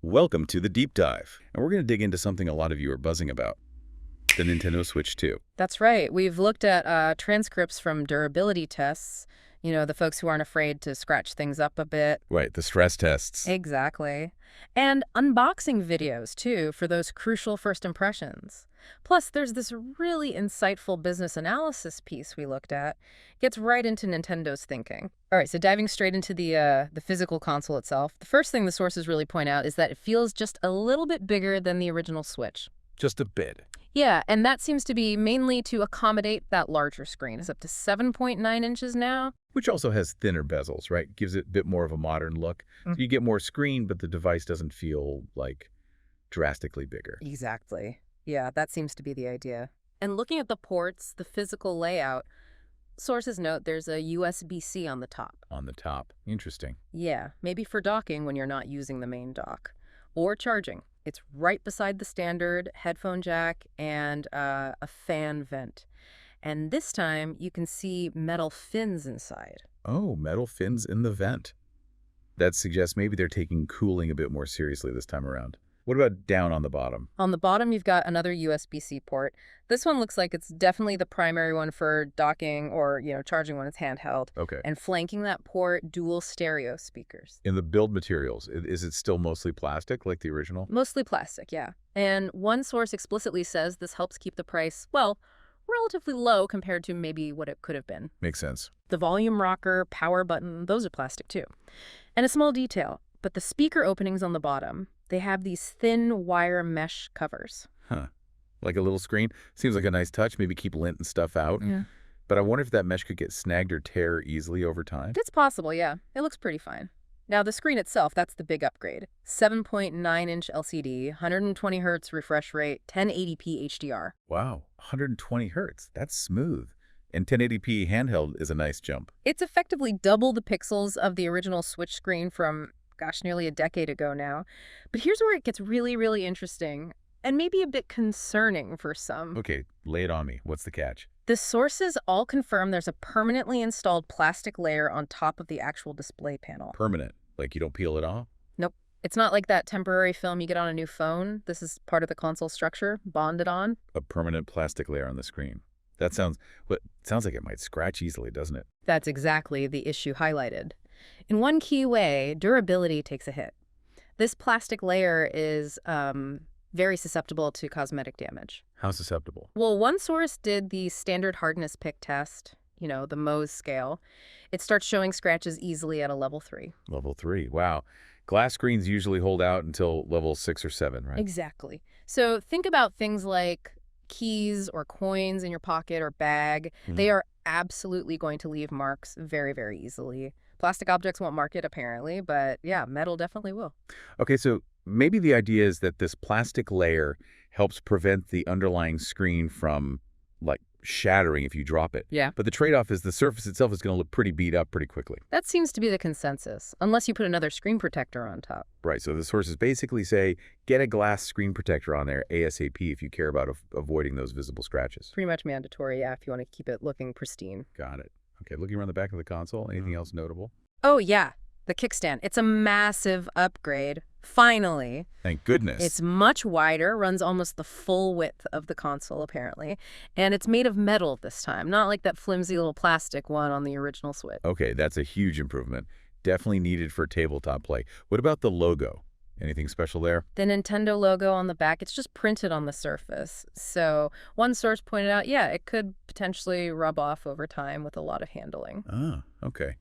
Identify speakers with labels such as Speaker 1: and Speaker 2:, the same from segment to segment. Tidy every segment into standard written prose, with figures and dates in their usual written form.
Speaker 1: Welcome to the Deep Dive, and we're going to dig into something a lot of you are buzzing about, the Nintendo Switch 2.
Speaker 2: That's right. We've looked at transcripts from durability tests, the folks who aren't afraid to scratch things up a bit.
Speaker 1: Right, the stress tests.
Speaker 2: Exactly. And unboxing videos, too, for those crucial first impressions. Plus, there's this really insightful business analysis piece we looked at. Gets right into Nintendo's thinking. All right, so diving straight into the physical console itself, the first thing the sources really point out is that it feels just a little bit bigger than the original Switch.
Speaker 1: Just a bit.
Speaker 2: Yeah, and that seems to be mainly to accommodate that larger screen. It's up to 7.9 inches now.
Speaker 1: Which also has thinner bezels, right? Gives it a bit more of a modern look. So you get more screen, but the device doesn't feel, drastically bigger.
Speaker 2: Exactly. Yeah, that seems to be the idea. And looking at the ports, the physical layout, sources note there's a USB-C on the top.
Speaker 1: On the top. Interesting.
Speaker 2: Yeah, maybe for docking when you're not using the main dock. Or charging. It's right beside the standard headphone jack and a fan vent. And this time, you can see metal fins inside.
Speaker 1: Oh, metal fins in the vent. That suggests maybe they're taking cooling a bit more seriously this time around. What about down on the bottom?
Speaker 2: On the bottom, you've got another USB-C port. This one looks like it's definitely the primary one for docking or, charging when it's handheld.
Speaker 1: Okay.
Speaker 2: And flanking that port, dual stereo speakers.
Speaker 1: In the build materials, is it still mostly plastic like the original?
Speaker 2: Mostly plastic, yeah. And one source explicitly says this helps keep the price, relatively low compared to maybe what it could have been.
Speaker 1: Makes sense.
Speaker 2: The volume rocker, power button, those are plastic too. And a small detail, but the speaker openings on the bottom, they have these thin wire mesh covers.
Speaker 1: Huh. Like a little screen? Seems like a nice touch. Maybe keep lint and stuff out.
Speaker 2: Yeah.
Speaker 1: But I wonder if that mesh could get snagged or tear easily over time.
Speaker 2: It's possible, yeah. It looks pretty fine. Now, the screen itself, that's the big upgrade. 7.9-inch LCD, 120 hertz refresh rate, 1080p HDR.
Speaker 1: Wow, 120 hertz. That's smooth. And 1080p handheld is a nice jump.
Speaker 2: It's effectively double the pixels of the original Switch screen from, nearly a decade ago now. But here's where it gets really, really interesting, and maybe a bit concerning for some.
Speaker 1: Okay, lay it on me. What's the catch?
Speaker 2: The sources all confirm there's a permanently installed plastic layer on top of the actual display panel.
Speaker 1: Permanent? Like you don't peel it off?
Speaker 2: Nope. It's not like that temporary film you get on a new phone. This is part of the console structure, bonded on.
Speaker 1: A permanent plastic layer on the screen. That sounds like it might scratch easily, doesn't it?
Speaker 2: That's exactly the issue highlighted. In one key way, durability takes a hit. This plastic layer is very susceptible to cosmetic damage.
Speaker 1: How susceptible?
Speaker 2: Well, one source did the standard hardness pick test, the Mohs scale. It starts showing scratches easily at a level 3.
Speaker 1: Level 3. Wow. Glass screens usually hold out until level 6 or 7, right?
Speaker 2: Exactly. So think about things like keys or coins in your pocket or bag. They are absolutely going to leave marks very, very easily. Plastic objects won't mark it, apparently, but yeah, metal definitely will.
Speaker 1: Okay, so maybe the idea is that this plastic layer helps prevent the underlying screen from, shattering if you drop it.
Speaker 2: Yeah.
Speaker 1: But the trade-off is the surface itself is going to look pretty beat up pretty quickly.
Speaker 2: That seems to be the consensus, unless you put another screen protector on top.
Speaker 1: Right, so the sources basically say, get a glass screen protector on there ASAP if you care about avoiding those visible scratches.
Speaker 2: Pretty much mandatory, yeah, if you want to keep it looking pristine.
Speaker 1: Got it. Okay, looking around the back of the console, anything else notable?
Speaker 2: Oh, yeah. The kickstand. It's a massive upgrade. Finally.
Speaker 1: Thank goodness.
Speaker 2: It's much wider, runs almost the full width of the console, apparently. And it's made of metal this time, not like that flimsy little plastic one on the original Switch.
Speaker 1: Okay, that's a huge improvement. Definitely needed for tabletop play. What about the logo? Anything special there?
Speaker 2: The Nintendo logo on the back, it's just printed on the surface. So one source pointed out, yeah, it could potentially rub off over time with a lot of handling.
Speaker 1: Ah, okay.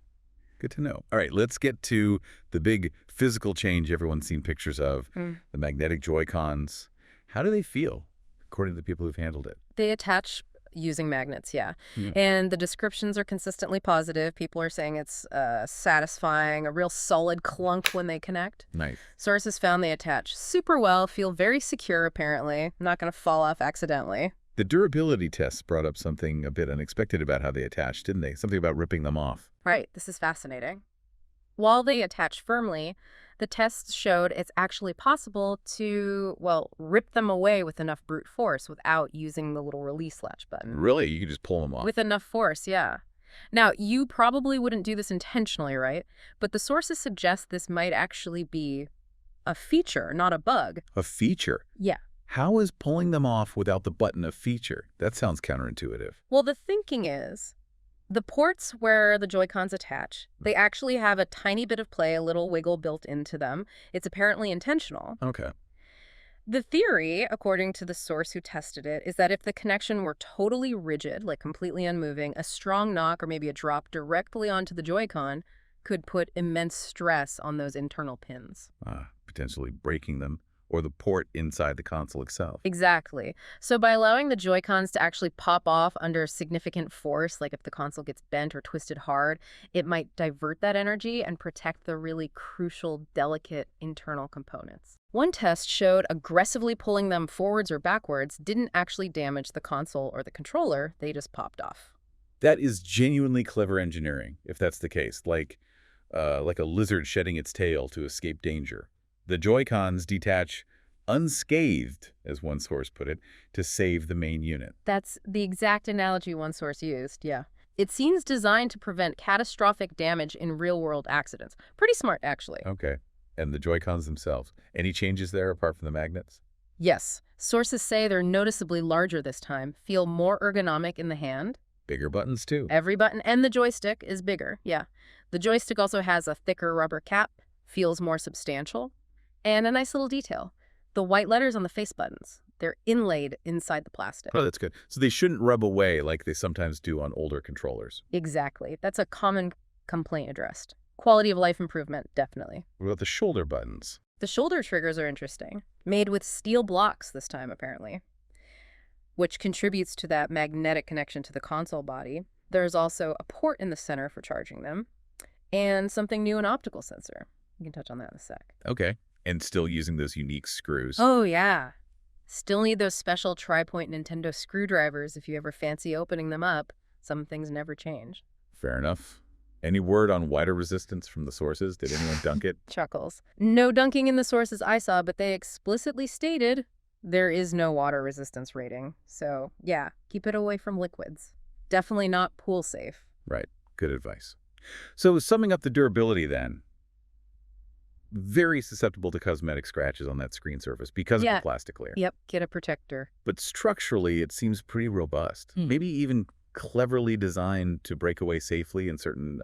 Speaker 1: Good to know. All right, let's get to the big physical change everyone's seen pictures of, the magnetic Joy-Cons. How do they feel, according to the people who've handled it?
Speaker 2: They attach using magnets, yeah. And the descriptions are consistently positive. People are saying it's satisfying, a real solid clunk when they connect.
Speaker 1: Nice.
Speaker 2: Sources found they attach super well, feel very secure, apparently. Not going to fall off accidentally.
Speaker 1: The durability tests brought up something a bit unexpected about how they attach, didn't they? Something about ripping them off.
Speaker 2: Right, this is fascinating. While they attach firmly, the tests showed it's actually possible to, rip them away with enough brute force without using the little release latch button.
Speaker 1: Really? You could just pull them off?
Speaker 2: With enough force, yeah. Now, you probably wouldn't do this intentionally, right? But the sources suggest this might actually be a feature, not a bug.
Speaker 1: A feature?
Speaker 2: Yeah.
Speaker 1: How is pulling them off without the button a feature? That sounds counterintuitive.
Speaker 2: Well, the thinking is, the ports where the Joy-Cons attach, they actually have a tiny bit of play, a little wiggle built into them. It's apparently intentional.
Speaker 1: Okay.
Speaker 2: The theory, according to the source who tested it, is that if the connection were totally rigid, like completely unmoving, a strong knock or maybe a drop directly onto the Joy-Con could put immense stress on those internal pins.
Speaker 1: Potentially breaking them, or the port inside the console itself.
Speaker 2: Exactly. So by allowing the Joy-Cons to actually pop off under significant force, like if the console gets bent or twisted hard, it might divert that energy and protect the really crucial, delicate internal components. One test showed aggressively pulling them forwards or backwards didn't actually damage the console or the controller, they just popped off.
Speaker 1: That is genuinely clever engineering, if that's the case, like a lizard shedding its tail to escape danger. The Joy-Cons detach unscathed, as one source put it, to save the main unit.
Speaker 2: That's the exact analogy one source used, yeah. It seems designed to prevent catastrophic damage in real-world accidents. Pretty smart, actually.
Speaker 1: Okay. And the Joy-Cons themselves. Any changes there apart from the magnets?
Speaker 2: Yes. Sources say they're noticeably larger this time, feel more ergonomic in the hand.
Speaker 1: Bigger buttons, too.
Speaker 2: Every button and the joystick is bigger, yeah. The joystick also has a thicker rubber cap, feels more substantial. And a nice little detail. The white letters on the face buttons. They're inlaid inside the plastic.
Speaker 1: Oh, that's good. So they shouldn't rub away like they sometimes do on older controllers.
Speaker 2: Exactly. That's a common complaint addressed. Quality of life improvement, definitely.
Speaker 1: What about the shoulder buttons?
Speaker 2: The shoulder triggers are interesting. Made with steel blocks this time, apparently, which contributes to that magnetic connection to the console body. There's also a port in the center for charging them, and something new, an optical sensor. We can touch on that in a sec.
Speaker 1: Okay. And still using those unique screws.
Speaker 2: Oh, yeah. Still need those special tri-point Nintendo screwdrivers if you ever fancy opening them up. Some things never change.
Speaker 1: Fair enough. Any word on wider resistance from the sources? Did anyone dunk it?
Speaker 2: Chuckles. No dunking in the sources I saw, but they explicitly stated there is no water resistance rating. So, yeah, keep it away from liquids. Definitely not pool safe.
Speaker 1: Right. Good advice. So summing up the durability then, very susceptible to cosmetic scratches on that screen surface because of the plastic layer.
Speaker 2: Yep, get a protector.
Speaker 1: But structurally, it seems pretty robust. Maybe even cleverly designed to break away safely in certain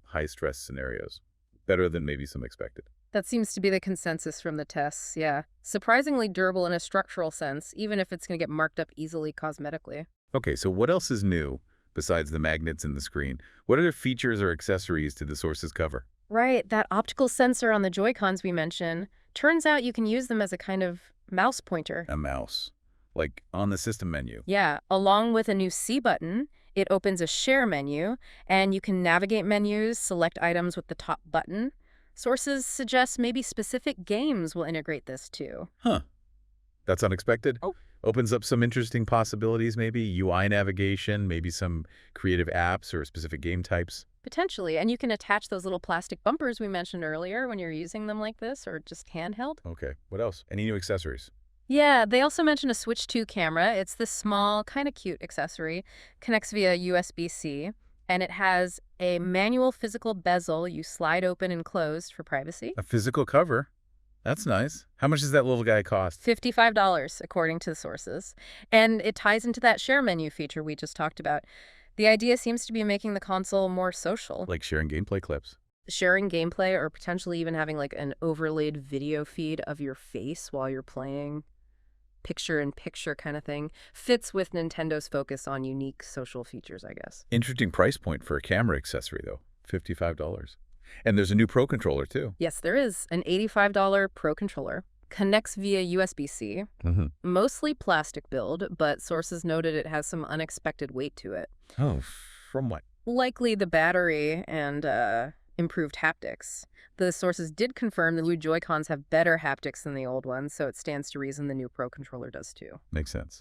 Speaker 1: high-stress scenarios. Better than maybe some expected.
Speaker 2: That seems to be the consensus from the tests, yeah. Surprisingly durable in a structural sense, even if it's going to get marked up easily cosmetically.
Speaker 1: Okay, so what else is new besides the magnets and the screen? What other features or accessories did the sources cover?
Speaker 2: Right, that optical sensor on the Joy-Cons we mentioned. Turns out you can use them as a kind of mouse pointer.
Speaker 1: A mouse. Like on the system menu.
Speaker 2: Yeah, along with a new C button, it opens a share menu, and you can navigate menus, select items with the top button. Sources suggest maybe specific games will integrate this too.
Speaker 1: Huh. That's unexpected.
Speaker 2: Oh.
Speaker 1: Opens up some interesting possibilities, maybe UI navigation, maybe some creative apps or specific game types.
Speaker 2: Potentially, and you can attach those little plastic bumpers we mentioned earlier when you're using them like this or just handheld.
Speaker 1: Okay, what else? Any new accessories?
Speaker 2: Yeah, they also mentioned a Switch 2 camera. It's this small, kind of cute accessory, connects via USB-C, and it has a manual physical bezel you slide open and close for privacy.
Speaker 1: A physical cover? That's nice. How much does that little guy cost?
Speaker 2: $55, according to the sources. And it ties into that share menu feature we just talked about. The idea seems to be making the console more social.
Speaker 1: Like sharing gameplay clips.
Speaker 2: Sharing gameplay or potentially even having like an overlaid video feed of your face while you're playing. Picture-in-picture kind of thing. Fits with Nintendo's focus on unique social features, I guess.
Speaker 1: Interesting price point for a camera accessory, though. $55. And there's a new Pro controller, too.
Speaker 2: Yes, there is. An $85 Pro controller. Connects via USB-C. Mostly plastic build, but sources noted it has some unexpected weight to it.
Speaker 1: Oh, from what?
Speaker 2: Likely the battery and improved haptics. The sources did confirm the new Joy-Cons have better haptics than the old ones, so it stands to reason the new Pro controller does too.
Speaker 1: Makes sense.